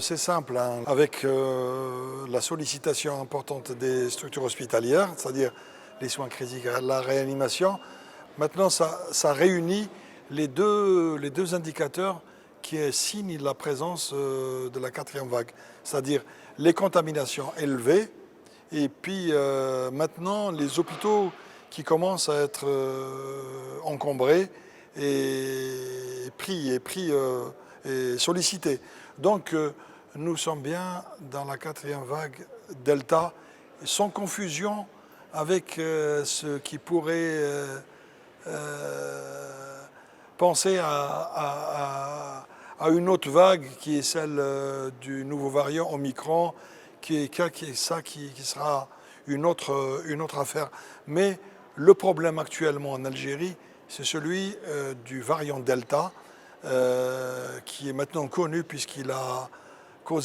C'est simple, hein. Avec la sollicitation importante des structures hospitalières, c'est-à-dire les soins critiques, la réanimation, maintenant ça réunit les deux indicateurs qui signent la présence de la quatrième vague, c'est-à-dire les contaminations élevées et puis maintenant les hôpitaux qui commencent à être encombrés et pris et sollicités. Donc nous sommes bien dans la quatrième vague Delta, sans confusion avec ce qui pourrait penser à une autre vague qui est celle du nouveau variant Omicron, qui sera une autre affaire. Mais le problème actuellement en Algérie, c'est celui du variant Delta, qui est maintenant connu puisqu'il a qui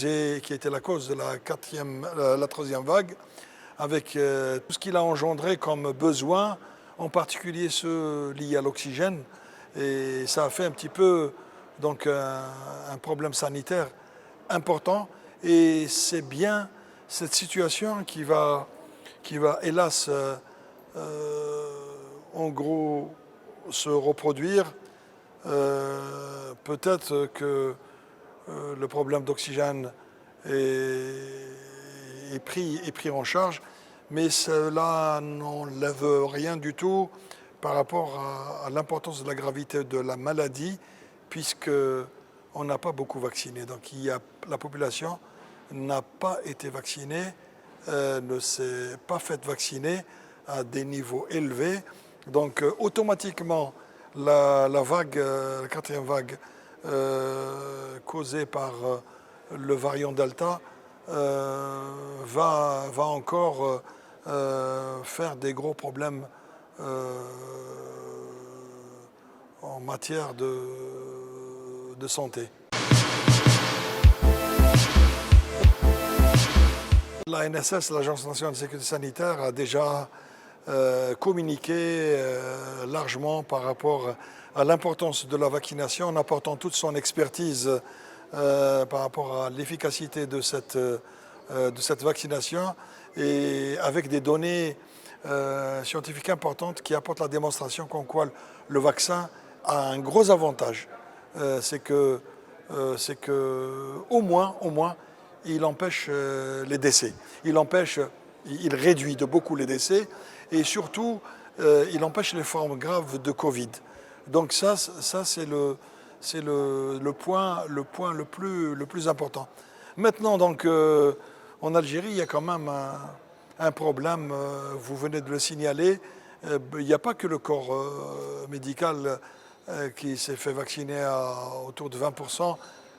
a été la cause de la troisième vague, avec tout ce qu'il a engendré comme besoin, en particulier ceux liés à l'oxygène. Et ça a fait un petit peu donc, un problème sanitaire important. Et c'est bien cette situation qui va hélas, en gros, se reproduire. Peut-être que le problème d'oxygène est pris en charge, mais cela n'enlève rien du tout par rapport à l'importance de la gravité de la maladie, puisqu'on n'a pas beaucoup vacciné. Donc la population n'a pas été vaccinée, ne s'est pas faite vacciner à des niveaux élevés. Donc automatiquement, la quatrième vague causée par le variant Delta va encore faire des gros problèmes en matière de santé. La NSS, l'Agence nationale de sécurité sanitaire, a déjà communiqué largement par rapport à l'importance de la vaccination, en apportant toute son expertise par rapport à l'efficacité de cette vaccination et avec des données scientifiques importantes qui apportent la démonstration qu'en quoi le vaccin a un gros avantage. C'est que au moins, il empêche les décès. Il réduit de beaucoup les décès et surtout, il empêche les formes graves de Covid. Donc ça c'est le point le plus important. Maintenant, donc, en Algérie, il y a quand même un problème, vous venez de le signaler. Il n'y a pas que le corps médical qui s'est fait vacciner autour de 20%.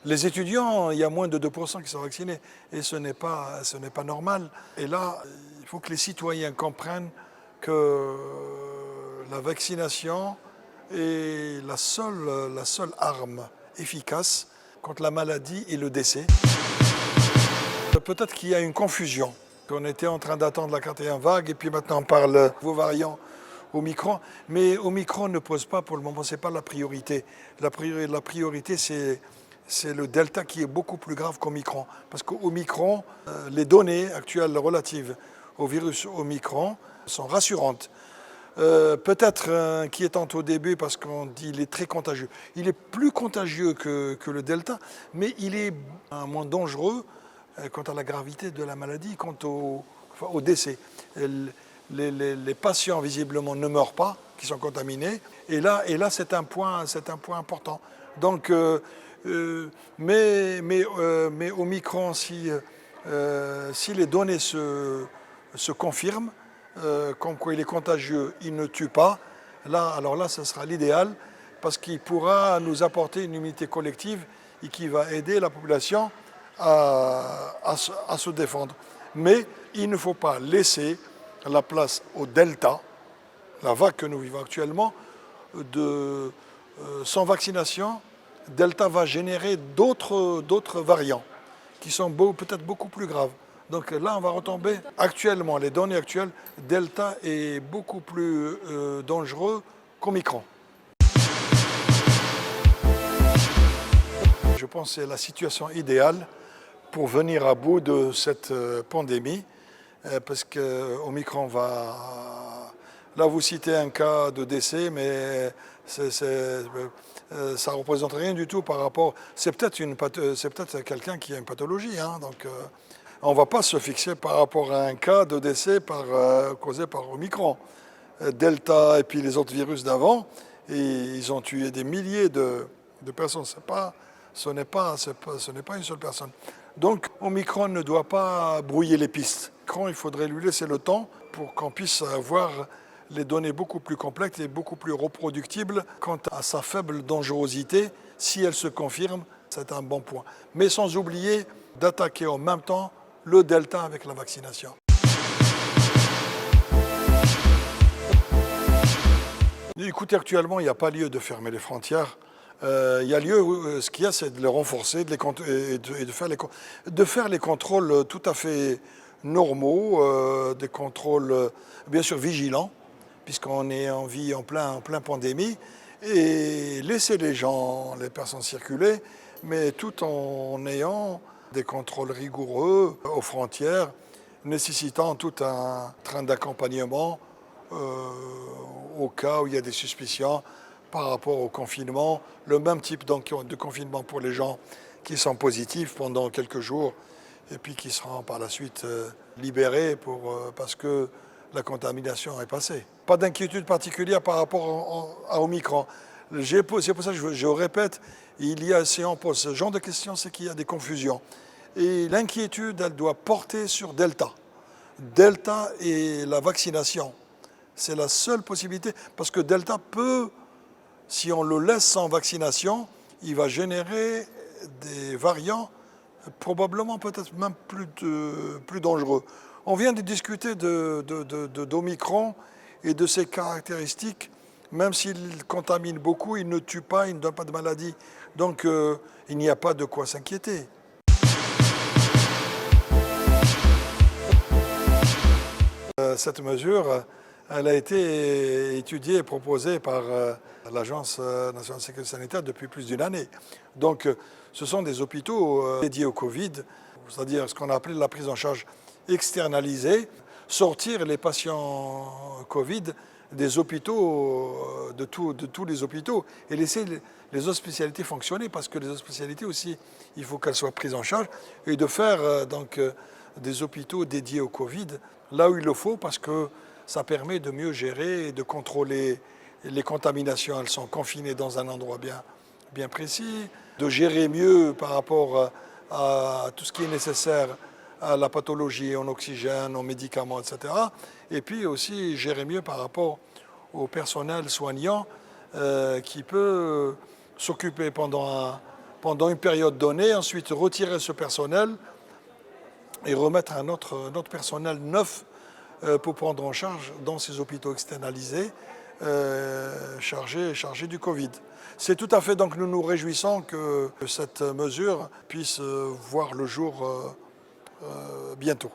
Les étudiants, il y a moins de 2% qui sont vaccinés et ce n'est pas normal. Et là, il faut que les citoyens comprennent que la vaccination est la seule arme efficace contre la maladie et le décès. Peut-être qu'il y a une confusion, qu'on était en train d'attendre la quatrième vague et puis maintenant on parle vos variants Omicron. Mais Omicron ne pose pas pour le moment, ce n'est pas la priorité. La priorité c'est le Delta qui est beaucoup plus grave qu'Omicron. Parce qu'Omicron, les données actuelles relatives au virus Omicron sont rassurantes. Peut-être inquiétante au début parce qu'on dit qu'il est très contagieux. Il est plus contagieux que le Delta, mais il est moins dangereux quant à la gravité de la maladie, quant au décès. Les patients visiblement ne meurent pas, qui sont contaminés. Et là c'est un point important. Donc, mais Omicron, si les données se confirment, comme quoi il est contagieux, il ne tue pas, alors là, ce sera l'idéal, parce qu'il pourra nous apporter une immunité collective et qui va aider la population à se défendre. Mais il ne faut pas laisser la place au Delta, la vague que nous vivons actuellement, sans vaccination. Delta va générer d'autres variants qui sont peut-être beaucoup plus graves. Donc là, on va retomber. Actuellement, les données actuelles, Delta est beaucoup plus dangereux qu'Omicron. Je pense que c'est la situation idéale pour venir à bout de cette pandémie, parce que Omicron va... Là, vous citez un cas de décès, mais ça ne représente rien du tout par rapport... C'est peut-être quelqu'un qui a une pathologie, hein, donc on ne va pas se fixer par rapport à un cas de décès causé par Omicron. Delta et puis les autres virus d'avant, et ils ont tué des milliers de personnes. Ce n'est pas une seule personne. Donc Omicron ne doit pas brouiller les pistes. Omicron, il faudrait lui laisser le temps pour qu'on puisse avoir les données beaucoup plus complètes et beaucoup plus reproductibles quant à sa faible dangerosité. Si elle se confirme, c'est un bon point. Mais sans oublier d'attaquer en même temps le Delta avec la vaccination. Écoutez, actuellement, il n'y a pas lieu de fermer les frontières. Il y a lieu, ce qu'il y a, c'est de les renforcer et de faire les contrôles tout à fait normaux, des contrôles bien sûr vigilants, puisqu'on vit en plein pandémie, et laisser les personnes circuler, mais tout en ayant des contrôles rigoureux aux frontières, nécessitant tout un train d'accompagnement au cas où il y a des suspicions par rapport au confinement, le même type de confinement pour les gens qui sont positifs pendant quelques jours et puis qui seront par la suite libérés parce que la contamination est passée. Pas d'inquiétude particulière par rapport à Omicron. C'est pour ça que je répète, si on pose ce genre de questions, c'est qu'il y a des confusions. Et l'inquiétude, elle doit porter sur Delta. Delta et la vaccination. C'est la seule possibilité, parce que Delta peut, si on le laisse sans vaccination, il va générer des variants probablement peut-être même plus dangereux. On vient de discuter d'Omicron et de ses caractéristiques. Même s'il contamine beaucoup, il ne tue pas, il ne donne pas de maladie. Donc il n'y a pas de quoi s'inquiéter. Cette mesure, elle a été étudiée et proposée par l'Agence nationale de sécurité sanitaire depuis plus d'une année. Donc ce sont des hôpitaux dédiés au Covid, c'est-à-dire ce qu'on a appelé la prise en charge externalisée, sortir les patients Covid des hôpitaux, de tous les hôpitaux, et laisser les autres spécialités fonctionner, parce que les autres spécialités aussi, il faut qu'elles soient prises en charge, et de faire des hôpitaux dédiés au Covid là où il le faut, parce que ça permet de mieux gérer et de contrôler les contaminations. Elles sont confinées dans un endroit bien précis, de gérer mieux par rapport à tout ce qui est nécessaire à la pathologie, en oxygène, en médicaments, etc. Et puis aussi gérer mieux par rapport au personnel soignant qui peut s'occuper pendant une période donnée, ensuite retirer ce personnel et remettre un autre personnel neuf pour prendre en charge dans ces hôpitaux externalisés chargés du Covid. C'est tout à fait, donc nous nous réjouissons que cette mesure puisse voir le jour bientôt.